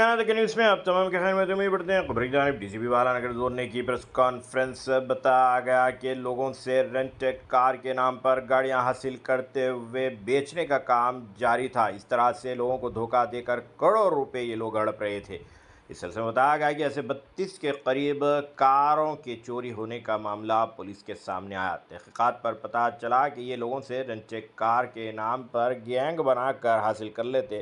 तेलंगाना तक न्यूज़ में अब तमाम के खैर में तुम्हें बढ़ते हैं खबर की जानिब। डीसीपी बालानगर जोन ने की प्रेस कॉन्फ्रेंस। बताया गया कि लोगों से रेंटेड कार के नाम पर गाड़ियां हासिल करते हुए बेचने का काम जारी था। इस तरह से लोगों को धोखा देकर करोड़ों रुपए ये लोग हड़प रहे थे। इस सिलसिले में बताया गया कि ऐसे 32 के करीब कारों के चोरी होने का मामला पुलिस के सामने आया। तहकीकात पर पता चला कि ये लोगों से रेंटेड कार के नाम पर गैंग बनाकर हासिल कर लेते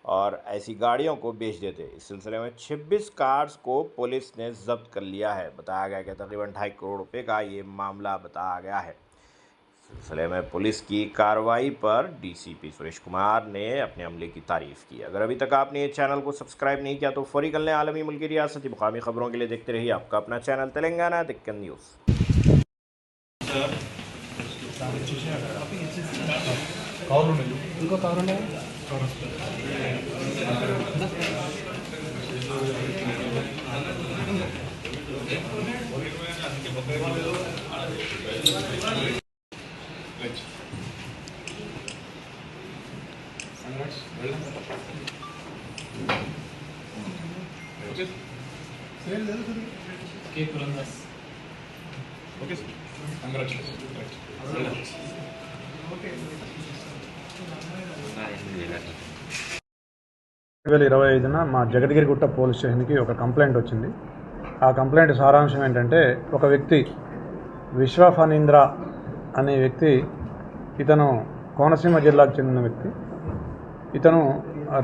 और ऐसी गाड़ियों को बेच देते। इस सिलसिले में 26 कार्स को पुलिस ने जब्त कर लिया है। बताया गया कि तकरीबन 2.5 करोड़ रुपए का ये मामला बताया गया है। इस सिलसिले में पुलिस की कार्रवाई पर डीसीपी सुरेश कुमार ने अपने अमले की तारीफ की। अगर अभी तक आपने ये चैनल को सब्सक्राइब नहीं किया तो फौरी कर लें। आलमी मुल्की रियासती मुकामी खबरों के लिए देखते रहिए आपका अपना channel Telangana Deccan news. Okay, sir. Congratulations. Right. 2025న మా జగద్గిరిగుట్ట పోలీస్ స్టేషన్కి ఒక కంప్లైంట్ వచ్చింది. ఆ కంప్లైంట్ సారాంశం ఏంటంటే, ఒక వ్యక్తి విశ్వ ఫణీంద్ర అనే వ్యక్తి, ఇతను కోనసీమ జిల్లాకు చెందిన వ్యక్తి. ఇతను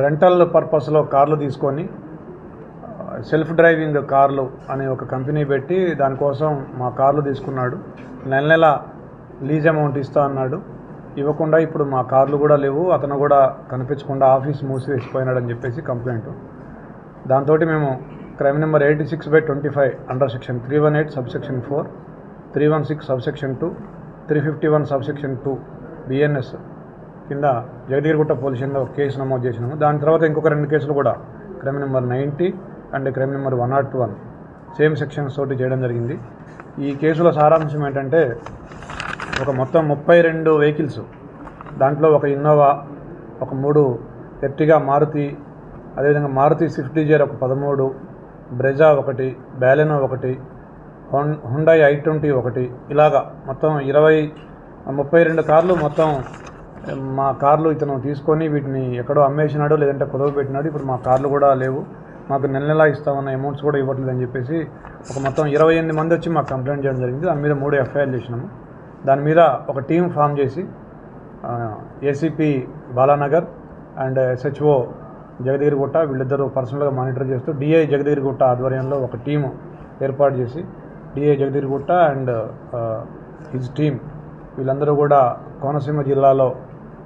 రెంటల్ పర్పస్లో కార్లు తీసుకొని సెల్ఫ్ డ్రైవింగ్ కార్లు అనే ఒక కంపెనీ పెట్టి దానికోసం మా కార్లు తీసుకున్నాడు. నెల నెల లీజ్ అమౌంట్ ఇస్తా అన్నాడు. ఇవ్వకుండా ఇప్పుడు మా కార్లు కూడా లేవు, అతను కూడా కనిపించకుండా ఆఫీస్ మూసివేసిపోయినాడని చెప్పేసి కంప్లైంట్. దాంతో మేము crime number 86/25 under section 318 subsection 4, 316 subsection 2, 351 subsection 2 BNS కింద జగద్గిరిగుట్ట పోలీస్ స్టేషన్లో ఒక కేసు నమోదు చేసినాము. దాని తర్వాత ఇంకొక 2 కేసులు కూడా crime number 90 and crime number 101 same sections తోటి చేయడం జరిగింది. ఈ కేసుల సారాంశం ఏంటంటే, ఒక మొత్తం 32 వెహికల్స్, దాంట్లో ఒక ఇన్నోవా, ఒక 3 ఎర్టిగా మారుతి, అదేవిధంగా మారుతి స్విఫ్ట్ డిజైర్ ఒక 13, బ్రెజా 1, బ్యాలెనో 1, హుండాయ్ i20 1, ఇలాగా మొత్తం 32 కార్లు మొత్తం మా కార్లు ఇతను తీసుకొని వీటిని ఎక్కడో అమ్మేసినాడు, లేదంటే కుదవ పెట్టినాడు. ఇప్పుడు మా కార్లు కూడా లేవు, మాకు నెల నెలా ఇస్తామన్న అమౌంట్స్ కూడా ఇవ్వట్లేదు అని చెప్పేసి ఒక మొత్తం 28 మంది వచ్చి మాకు కంప్లైంట్ చేయడం జరిగింది. దాని మీద 3 FIRలు చేసినాము. దాని మీద ఒక టీం ఫామ్ చేసి ACP Balanagar and SHO Jagadgirigutta వీళ్ళిద్దరూ పర్సనల్గా మానిటర్ చేస్తూ DI జగద్గిరిగుట్ట ఆధ్వర్యంలో ఒక టీము ఏర్పాటు చేసి DI Jagadgirigutta and his team వీళ్ళందరూ కూడా కోనసీమ జిల్లాలో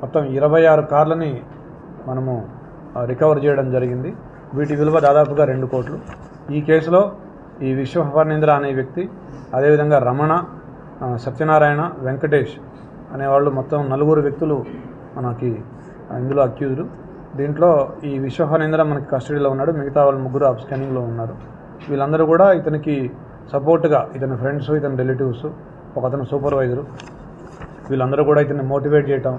మొత్తం 26 కార్లని మనము రికవర్ చేయడం జరిగింది. వీటి విలువ దాదాపుగా 2 కోట్లు. ఈ కేసులో ఈ విశ్వ ఫణీంద్ర అనే వ్యక్తి, అదేవిధంగా రమణ, సత్యనారాయణ, వెంకటేష్ అనేవాళ్ళు మొత్తం 4 వ్యక్తులు మనకి ఇందులో అక్యూజ్డ్. దీంట్లో ఈ విశ్వ ఫణీంద్ర మనకి కస్టడీలో ఉన్నాడు, మిగతా వాళ్ళు 3 అబ్స్కానింగ్లో ఉన్నారు. వీళ్ళందరూ కూడా ఇతనికి సపోర్ట్గా, ఇతని ఫ్రెండ్స్, ఇతని రిలేటివ్స్, ఒకతను సూపర్వైజరు, వీళ్ళందరూ కూడా ఇతన్ని మోటివేట్ చేయటం,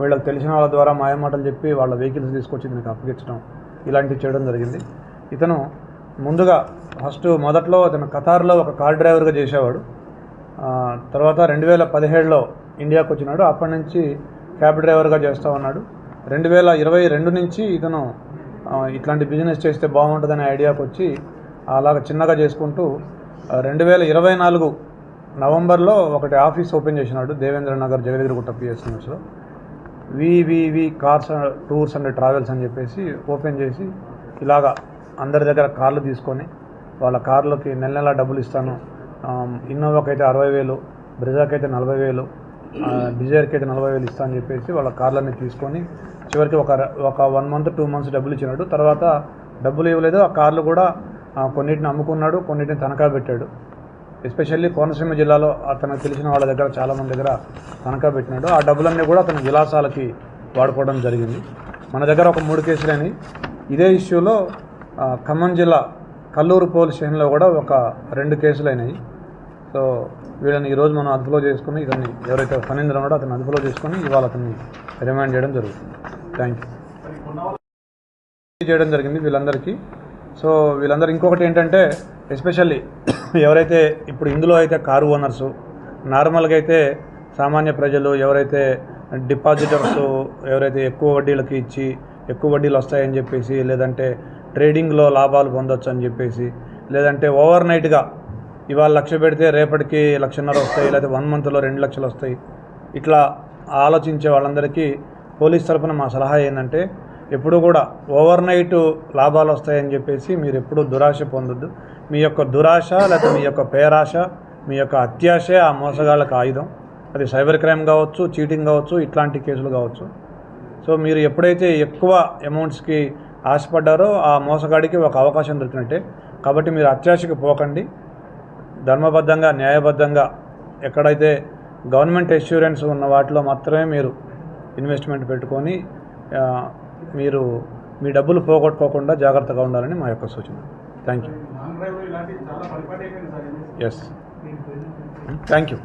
వీళ్ళకి తెలిసిన వాళ్ళ ద్వారా మాయమాటలు చెప్పి వాళ్ళ వెహికల్స్ తీసుకొచ్చి ఇతనికి అప్పగించడం, ఇలాంటివి చేయడం జరిగింది. ఇతను ముందుగా మొదట్లో అతను ఖతార్లో ఒక కార్ డ్రైవర్గా చేసేవాడు. తర్వాత 2017లో ఇండియాకు వచ్చినాడు. అప్పటి నుంచి క్యాబ్ డ్రైవర్గా చేస్తూ ఉన్నాడు. 2022 నుంచి ఇతను ఇట్లాంటి బిజినెస్ చేస్తే బాగుంటుందనే ఐడియాకి వచ్చి అలాగ చిన్నగా చేసుకుంటూ 2024 నవంబర్లో ఒకటి ఆఫీస్ ఓపెన్ చేసినాడు దేవేంద్ర నగర్ జగద్గిరిగుట్ట PSNSలో. VVV cars tours and travels అని చెప్పేసి ఓపెన్ చేసి ఇలాగా అందరి దగ్గర కార్లు తీసుకొని వాళ్ళ కార్లకి నెల నెలా డబ్బులు ఇస్తాను, ఇన్నోవాకి అయితే 60,000, బ్రెజాకి అయితే 40,000, డిజైర్కి అయితే 40,000 ఇస్తా అని చెప్పేసి వాళ్ళ కార్లన్నీ తీసుకొని చివరికి ఒక 1 month 2 months డబ్బులు ఇచ్చినాడు. తర్వాత డబ్బులు ఇవ్వలేదు. ఆ కార్లు కూడా కొన్నిటిని అమ్ముకున్నాడు, కొన్నిటిని తనఖా పెట్టాడు. ఎస్పెషల్లీ కోనసీమ జిల్లాలో అతనికి తెలిసిన వాళ్ళ దగ్గర చాలామంది దగ్గర తనఖా పెట్టినాడు. ఆ డబ్బులన్నీ కూడా అతని విలాసాలకి వాడుకోవడం జరిగింది. మన దగ్గర ఒక 3 కేసులని. ఇదే ఇష్యూలో ఖమ్మం జిల్లా కల్లూరు పోలీస్ స్టేషన్లో కూడా ఒక 2 కేసులు అయినాయి. సో వీళ్ళని ఈరోజు మనం అదుపులో చేసుకుని, ఇతన్ని ఎవరైతే ఫణీంద్ర ఉన్నాడో అతన్ని అదుపులో చేసుకుని ఇవాళ అతన్ని రిమాండ్ చేయడం జరుగుతుంది. థ్యాంక్ యూ చేయడం జరిగింది వీళ్ళందరికీ. సో వీళ్ళందరూ ఇంకొకటి ఏంటంటే ఎస్పెషల్లీ ఎవరైతే ఇప్పుడు ఇందులో అయితే కారు ఓనర్సు, నార్మల్గా అయితే సామాన్య ప్రజలు ఎవరైతే డిపాజిటర్స్ ఎవరైతే ఎక్కువ వడ్డీలకి ఇచ్చి ఎక్కువ వడ్డీలు వస్తాయని చెప్పేసి, లేదంటే ట్రేడింగ్లో లాభాలు పొందొచ్చు అని చెప్పేసి, లేదంటే ఓవర్ నైట్గా ఇవాళ 1,00,000 పెడితే రేపటికి 1,50,000 వస్తాయి, లేకపోతే 1 మంత్లో 2 లక్షలు వస్తాయి, ఇట్లా ఆలోచించే వాళ్ళందరికీ పోలీస్ తరఫున మా సలహా ఏంటంటే ఎప్పుడు కూడా ఓవర్ నైట్ లాభాలు వస్తాయని చెప్పేసి మీరు ఎప్పుడూ దురాశ పొందొద్దు. మీ యొక్క దురాశ లేకపోతే మీ యొక్క పేరాశ, మీ యొక్క అత్యాశే ఆ మోసగాళ్ళకి ఆయుధం. అది సైబర్ క్రైమ్ కావచ్చు, చీటింగ్ కావచ్చు, ఇట్లాంటి కేసులు కావచ్చు. సో మీరు ఎప్పుడైతే ఎక్కువ అమౌంట్స్కి ఆశపడ్డారో ఆ మోసగాడికి ఒక అవకాశం దొరికినట్టే. కాబట్టి మీరు అత్యాశకి పోకండి. ధర్మబద్ధంగా, న్యాయబద్ధంగా ఎక్కడైతే గవర్నమెంట్ అష్యూరెన్స్ ఉన్న వాటిలో మాత్రమే మీరు ఇన్వెస్ట్మెంట్ పెట్టుకొని మీరు మీ డబ్బులు పోగొట్టుకోకుండా జాగ్రత్తగా ఉండాలని మా యొక్క సూచన. Thank you. Yes, thank you.